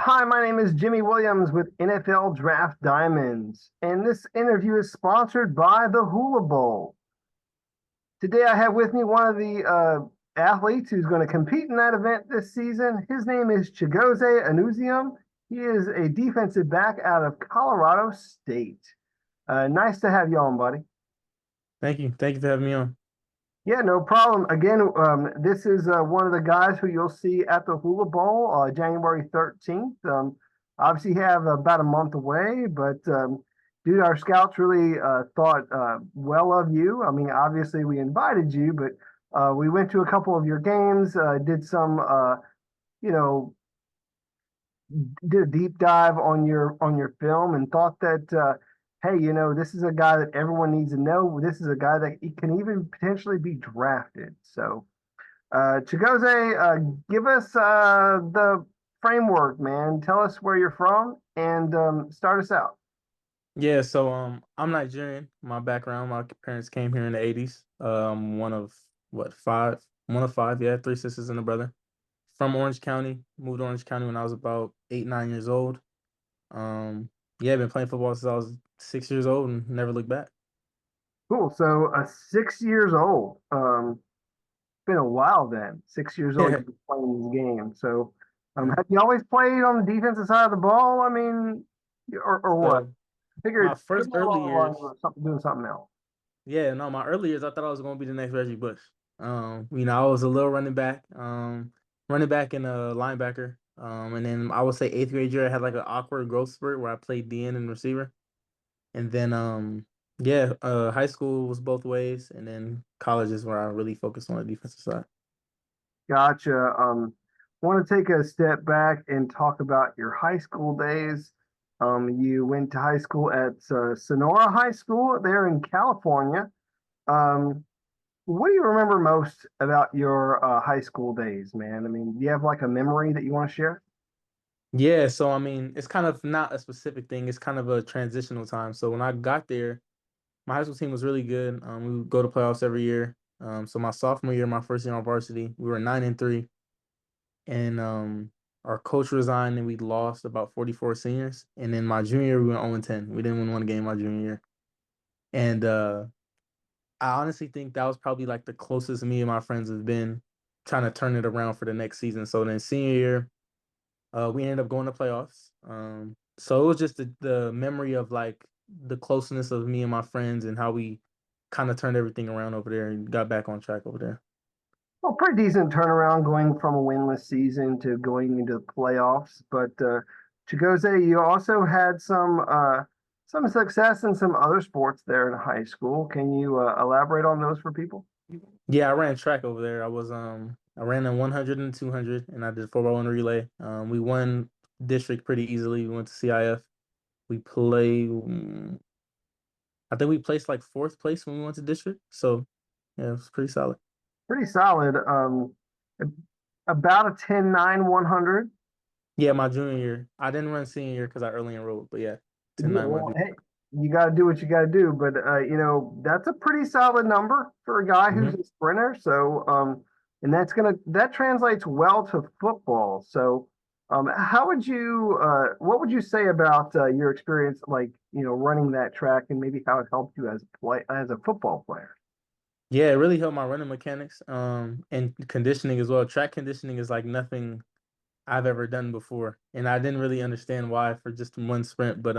Hi, my name is Jimmy Williams with NFL Draft Diamonds, and this interview is sponsored by the Hula Bowl. Today, I have with me one of the athletes who's going to compete in that event this season. His name is Chigozie Anusiem. He is a defensive back out of Colorado State. Nice to have you on, buddy. Thank you. Thank you for having me on. Yeah, no problem. Again, this is one of the guys who you'll see at the Hula Bowl, January 13th. Obviously, have about a month away, but dude, our scouts really thought well of you. I mean, obviously, we invited you, but we went to a couple of your games, did some, you know, did a deep dive on your film, and thought that hey, this is a guy that everyone needs to know. This is a guy that he can even potentially be drafted. So, Chigozie, give us the framework, man. Tell us where you're from and start us out. I'm Nigerian. My background, my parents came here in the 80s. One of what, five? One of five, yeah, three sisters and a brother. From Orange County, moved to Orange County when I was about 8, 9 years old. Yeah, I've been playing football since I was 6 years old and never looked back. Cool. So, 6 years old. Been a while then. 6 years old, Yeah. you've been playing these games. So, Yeah. have you always played on the defensive side of the ball? I mean, or what? So my Figured first somewhere early along the line you years, were doing something else. yeah, no, my early years I thought I was gonna be the next Reggie Bush. I was a little running back and a linebacker. And then I would say eighth grade year I had like an awkward growth spurt where I played DN and receiver. And then high school was both ways, and then college is where I really focused on the defensive side. Gotcha. Want to take a step back and talk about your high school days. You went to high school at Sonora High School there in California. Um, what do you remember most about your high school days, man? I mean, do you have like a memory that you want to share? Yeah, so I mean, it's kind of not a specific thing. It's kind of a transitional time. So when I got there, my high school team was really good. We would go to playoffs every year. So my sophomore year, my first year on varsity, we were 9-3, and our coach resigned, and we lost about 44 seniors. And then my junior year, we went 0-10. We didn't win one game my junior year, and I honestly think that was probably like the closest me and my friends have been trying to turn it around for the next season. So then senior year, we ended up going to playoffs. So it was just the memory of like the closeness of me and my friends and how we kind of turned everything around over there and got back on track over there. Well, pretty decent turnaround going from a winless season to going into the playoffs. But Chigozie, you also had some success in some other sports there in high school. Can you elaborate on those for people? Yeah, I ran track over there. I ran in 100 and 200, and I did 4x1 relay. We won district pretty easily. We went to CIF. We play. I think we placed like fourth place when we went to district. So yeah, it was pretty solid. Pretty solid. About a 10-9 100. Yeah, my junior year. I didn't run senior year because I early enrolled, but yeah, 10 Yeah, 9 my well, junior. hey, you got to do what you got to do. But that's a pretty solid number for a guy who's Hmm. a sprinter. So, and that translates well to football. So, how would you, what would you say about your experience, like running that track, and maybe how it helped you as a football player? Yeah, it really helped my running mechanics, and conditioning as well. Track conditioning is like nothing I've ever done before, and I didn't really understand why for just one sprint. But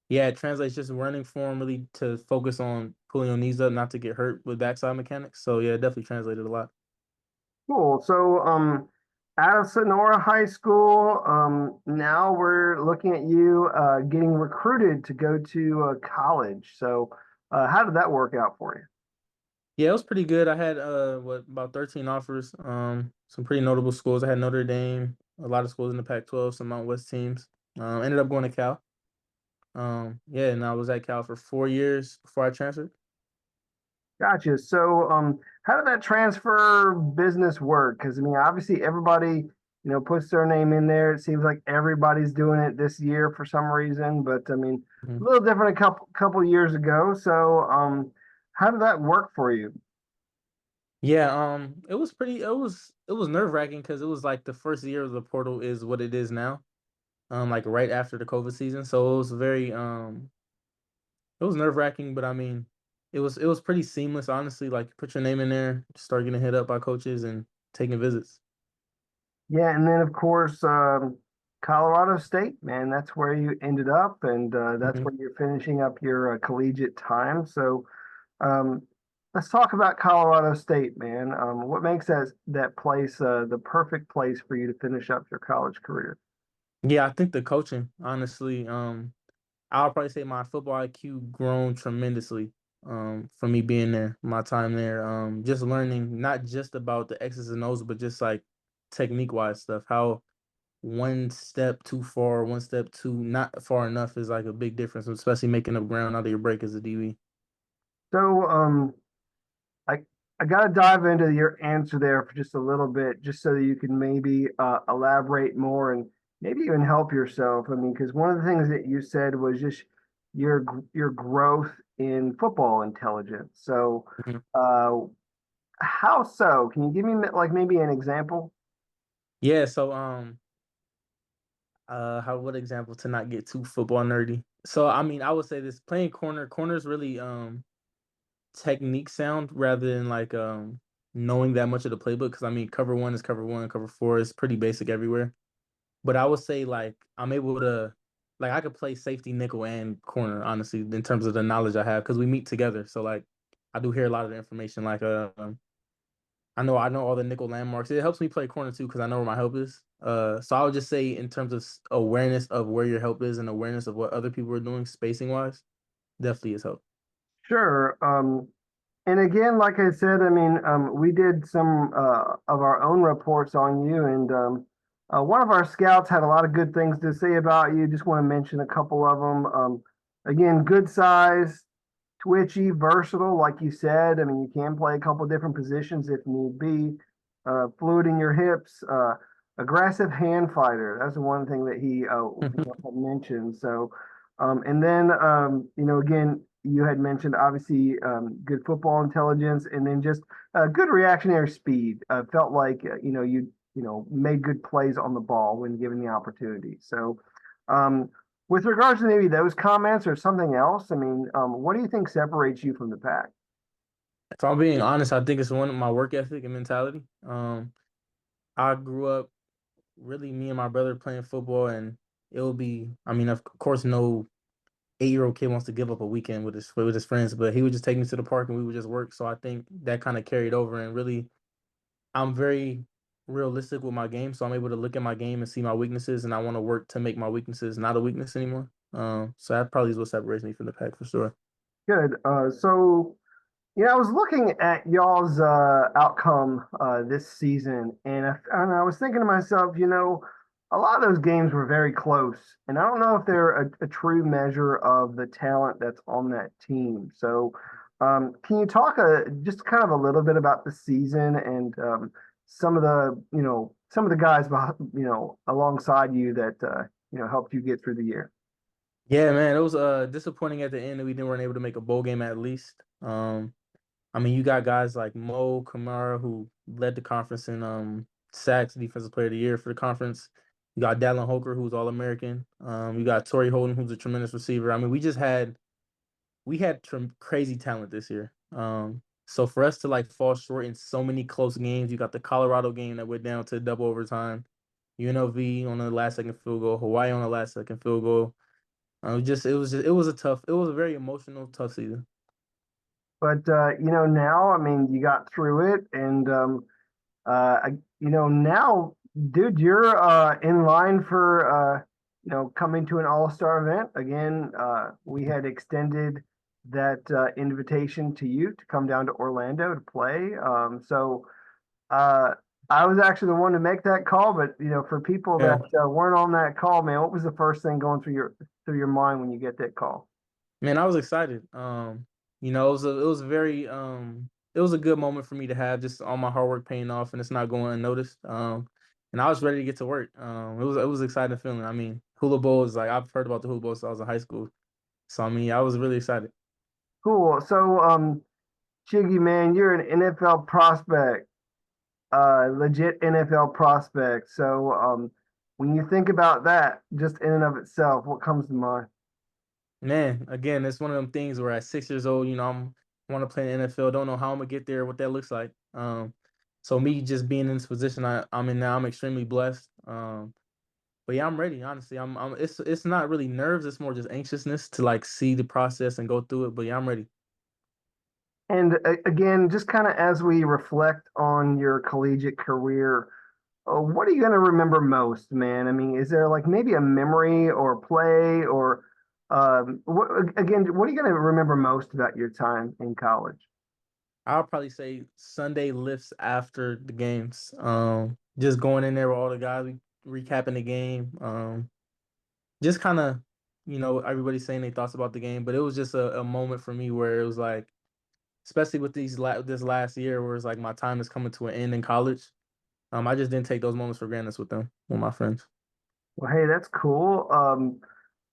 yeah, it translates just running form really to focus on pulling your knees up, not to get hurt with backside mechanics. So yeah, it definitely translated a lot. Cool. So, out of Sonora High School, now we're looking at you getting recruited to go to college. So, how did that work out for you? Yeah, it was pretty good. I had about 13 offers. Some pretty notable schools. I had Notre Dame, a lot of schools in the Pac-12, some Mountain West teams. Ended up going to Cal. Yeah, and I was at Cal for 4 years before I transferred. Gotcha. So, how did that transfer business work? Because I mean, obviously, everybody puts their name in there. It seems like everybody's doing it this year for some reason, but I mean, a Mhm. little different a couple years ago. So, how did that work for you? Yeah, it was nerve-wracking because it was like the first year of the portal is what it is now. like right after the COVID season. So it was very it was nerve-wracking, but I mean, it was pretty seamless, honestly. Like you put your name in there, start getting hit up by coaches and taking visits. Yeah, and then of course, Colorado State, man, that's where you ended up, and that's Mhm. where you're finishing up your collegiate time. So, um, let's talk about Colorado State, man. What makes that place the perfect place for you to finish up your college career? Yeah, I think the coaching, honestly, I'll probably say my football IQ grown tremendously from me being there, my time there. Just learning not just about the X's and O's, but just like technique wise stuff. How one step too far, one step too not far enough is like a big difference, especially making up ground out of your break as a DB. So, I I gotta dive into your answer there for just a little bit, just so that you can maybe elaborate more and maybe even help yourself. I mean, because one of the things that you said was just your growth in football intelligence. So, Mhm. uh, how so? Can you give me like maybe an example? Yeah, so how what example to not get too football nerdy? So I mean, I would say this playing corner's really technique sound rather than like knowing that much of the playbook because I mean cover one is cover one, cover four is pretty basic everywhere. But I would say like I'm able to like I could play safety, nickel, and corner honestly in terms of the knowledge I have because we meet together. So like I do hear a lot of the information. Like I know all the nickel landmarks. It helps me play corner too because I know where my help is. So I would just say in terms of awareness of where your help is and awareness of what other people are doing spacing wise, definitely is help. Sure. And again, like I said, I mean, we did some of our own reports on you, and one of our scouts had a lot of good things to say about you. Just want to mention a couple of them. Again, good size, twitchy, versatile, like you said. I mean, you can play a couple different positions if need be. Fluid in your hips, aggressive hand fighter. That's the one thing that he had mentioned. So, and then again, you had mentioned obviously good football intelligence, and then just good reactionary speed. Felt like you made good plays on the ball when given the opportunity. So. Um, with regards to maybe those comments or something else, I mean, what do you think separates you from the pack? If I'm being honest, I think it's one of my work ethic and mentality. I grew up really me and my brother playing football, and it'll be. I mean, of course, no 8-year-old kid wants to give up a weekend with his friends, but he would just take me to the park and we would just work. So I think that kind of carried over, and really, I'm very realistic with my game, so I'm able to look at my game and see my weaknesses, and I want to work to make my weaknesses not a weakness anymore. So that probably is what separates me from the pack for sure. Good. So I was looking at y'all's outcome this season, and I was thinking to myself, a lot of those games were very close, and I don't know if they're a true measure of the talent that's on that team. So, can you talk just kind of a little bit about the season and some of the guys, alongside you that helped you get through the year? Yeah, man, it was disappointing at the end that we didn't weren't able to make a bowl game at least. I mean, you got guys like Mo Kamara who led the conference in sacks, defensive player of the year for the conference. You got Dallin Holker who's All American. You got Torrey Holden who's a tremendous receiver. I mean, we had crazy talent this year. So for us to like fall short in so many close games, you got the Colorado game that went down to double overtime, UNLV on the last second field goal, Hawaii on the last second field goal. It was a very emotional, tough season. But now, I mean, you got through it, and now, dude, you're in line for coming to an all-star event again. We had extended that invitation to you to come down to Orlando to play. So uh, I was actually the one to make that call, but for people that Yeah. weren't on that call, man, what was the first thing going through your mind when you get that call? Man, I was excited. It was a good moment for me to have just all my hard work paying off and it's not going unnoticed. And I was ready to get to work. It was exciting feeling. I mean, Hula Bowl is like I've heard about the Hula Bowl since I was in high school. So I mean, I was really excited. Cool. So, Chiggy, man, you're an NFL prospect, legit NFL prospect. So, When you think about that, just in and of itself, what comes to mind? Man, again, it's one of them things where at 6 years old, I want to play in the NFL. Don't know how I'm gonna get there, what that looks like. So me just being in this position I'm in now, I'm extremely blessed. But yeah, I'm ready. Honestly, it's not really nerves. It's more just anxiousness to like see the process and go through it. But yeah, I'm ready. And again, just kind of as we reflect on your collegiate career, what are you going to remember most, man? I mean, is there like maybe a memory or play or again, what are you going to remember most about your time in college? I'll probably say Sunday lifts after the games. Just going in there with all the guys, recapping the game. Just kind of, everybody saying their thoughts about the game, but it was just a moment for me where it was like, especially with this last year, where it's like my time is coming to an end in college. I just didn't take those moments for granted with my friends. Well, hey, that's cool.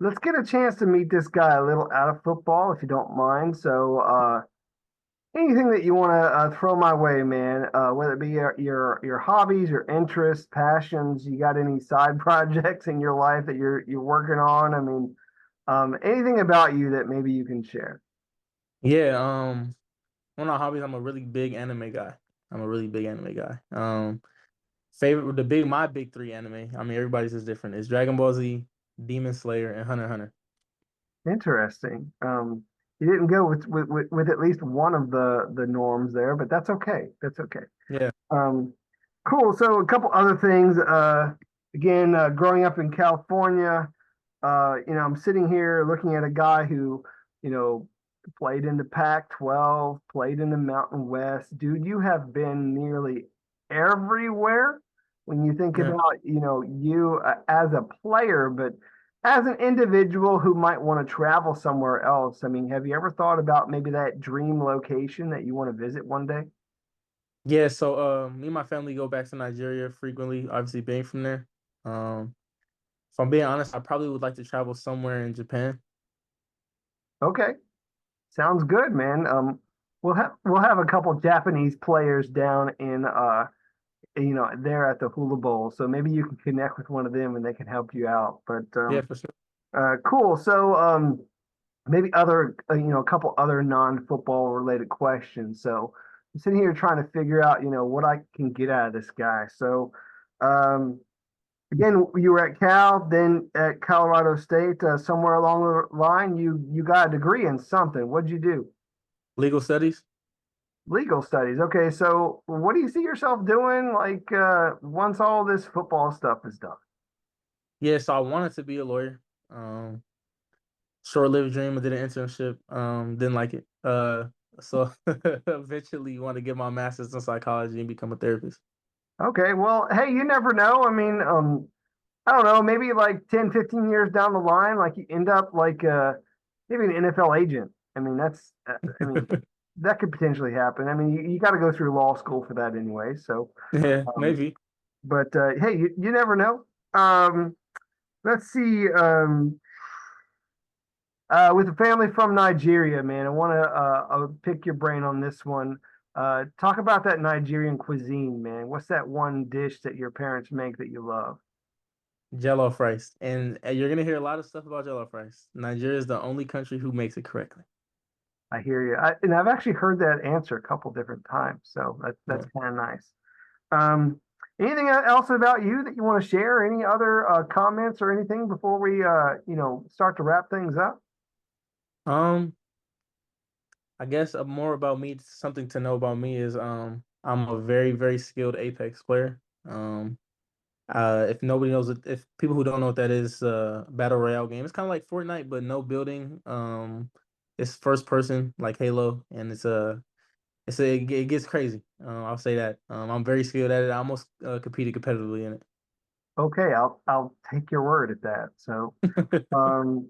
Let's get a chance to meet this guy a little out of football, if you don't mind. So, anything that you want to throw my way, man, whether it be your hobbies, your interests, passions, you got any side projects in your life that you're working on? I mean, anything about you that maybe you can share. Yeah. One of my hobbies, I'm a really big anime guy. I'm a really big anime guy. Favorite, my big three anime. I mean, everybody's is different. It's Dragon Ball Z, Demon Slayer, and Hunter x Hunter. Interesting. You didn't go with at least one of the norms there, but that's okay. That's okay. Yeah. Um, cool. So a couple other things. Again, growing up in California, I'm sitting here looking at a guy who, you know, played in the Pac-12, played in the Mountain West. Dude, you have been nearly everywhere when you think Yeah. about, you as a player, but as an individual who might want to travel somewhere else. I mean, have you ever thought about maybe that dream location that you want to visit one day? Yeah, so me and my family go back to Nigeria frequently, obviously being from there. Um, if I'm being honest, I probably would like to travel somewhere in Japan. Okay. Sounds good, man. We'll have a couple Japanese players down in there at the Hula Bowl, so maybe you can connect with one of them and they can help you out. But Yeah, for sure. cool. So maybe a couple other non-football related questions. So I'm sitting here trying to figure out what I can get out of this guy. So um, again, you were at Cal, then at Colorado State. Somewhere along the line, you got a degree in something. What'd you do? Legal studies. Legal studies. Okay, so what do you see yourself doing like once all this football stuff is done? Yeah, so I wanted to be a lawyer. Um, Short-lived dream. I did an internship. Didn't like it. So eventually want to get my master's in psychology and become a therapist. Okay, well, hey, you never know. I mean, I don't know, maybe like 10, 15 years down the line, like you end up like maybe an NFL agent. I mean, I mean, that could potentially happen. I mean, you got to go through law school for that anyway. So, Yeah, um, maybe. but hey, you never know. Let's see. With a family from Nigeria, man, I want to pick your brain on this one. Talk about that Nigerian cuisine, man. What's that one dish that your parents make that you love? Jollof rice, and you're gonna hear a lot of stuff about jollof rice. Nigeria is the only country who makes it correctly. I hear you. And I've actually heard that answer a couple different times, so that's Yeah. kind of nice. Um, anything else about you that you want to share? Any other comments or anything before we start to wrap things up? Um, I guess more about me. Something to know about me is I'm a very very skilled Apex player. If nobody knows it, if people who don't know what that is, battle royale game. It's kind of like Fortnite, but no building. It's first person like Halo, and it gets crazy. I'll say that. I'm very skilled at it. I almost competed competitively in Okay, I'll take your word at that. So, it. um,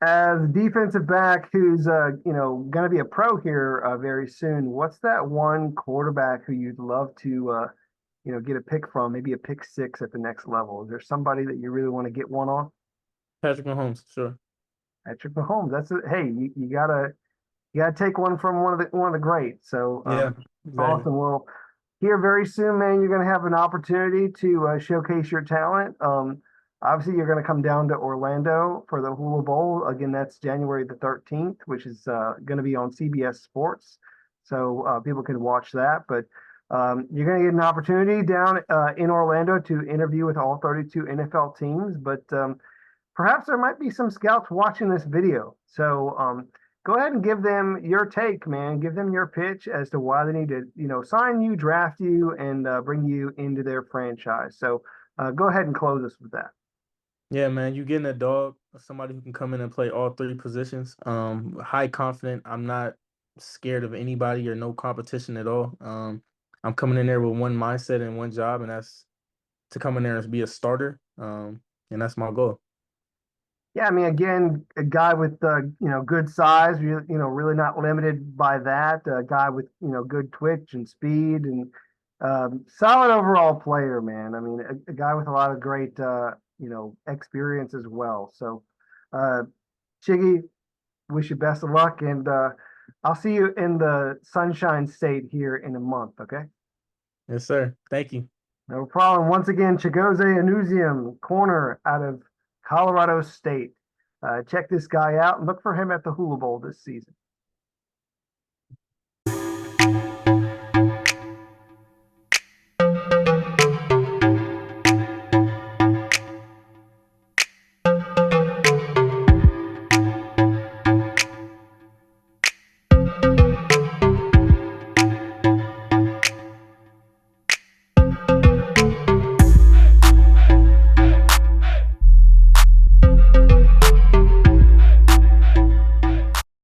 as a defensive back who's going to be a pro here very soon, what's that one quarterback who you'd love to get a pick from? Maybe a pick six at the next level. Is there somebody that you really want to get one on? Patrick Mahomes, sure. Patrick Mahomes. That's it. Hey, you gotta take one from one of the greats. So Yeah, exactly. awesome. Well, here very soon, man, you're going to have an opportunity to showcase your talent. Obviously, you're going to come down to Orlando for the Hula Bowl. Again, that's January the 13th, which is going to be on CBS Sports. So people can watch that. But you're going to get an opportunity down in Orlando to interview with all 32 NFL teams. But perhaps there might be some scouts watching this video. So go ahead and give them your take, man. Give them your pitch as to why they need to, sign you, draft you, and bring you into their franchise. So go ahead and close us with that. Yeah, man, you getting a dog, somebody who can come in and play all three positions. High confident. I'm not scared of anybody or no competition at all. I'm coming in there with one mindset and one job, and that's to come in there and be a starter. And that's my goal. Yeah, I mean, again, a guy with good size, really not limited by that. A guy with good twitch and speed and solid overall player, man. I mean, a guy with a lot of great experience as well. So, uh, Chiggy, wish you best of luck, and I'll see you in the Sunshine State here in a month. Okay. Yes, sir. Thank you. No problem. Once again, Chigozie Anusiem, corner out of Colorado State. Check this guy out and look for him at the Hula Bowl this season.